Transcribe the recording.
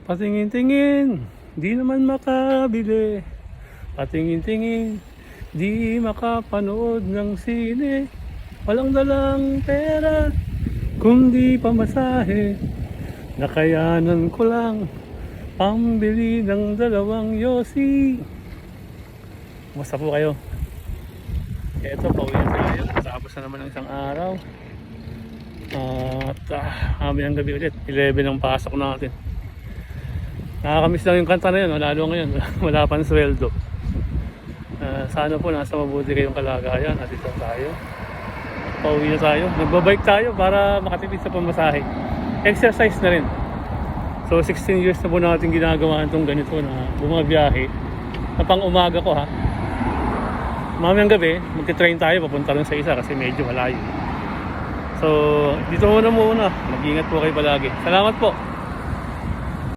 Patingin-tingin, di naman makabili. Patingin-tingin, di makapanood ng sine. Walang dalang pera, kundi pamasahe. Nakayanan ko lang pambili ng 2 yosi. Kumusta po kayo? Eto, pauwi na tayo. Tapos na naman ng isang araw. At mamayang gabi ulit, 11 ang pasok natin. Nakakamiss lang yung kanta na yun, lalo ngayon wala pang sweldo. Sana po nasa mabuti kayong kalagayan. At ito tayo, pauwi na tayo, nagbabike tayo para makatipid sa pamasahe. Exercise na rin. So 16 years na po natin ginagawa itong ganito na bumabiyahe na pang umaga ko ha. Mamayang gabi magti-train tayo papunta lang sa isa kasi medyo malayo. So dito muna, mag-ingat po kayo palagi. Salamat po.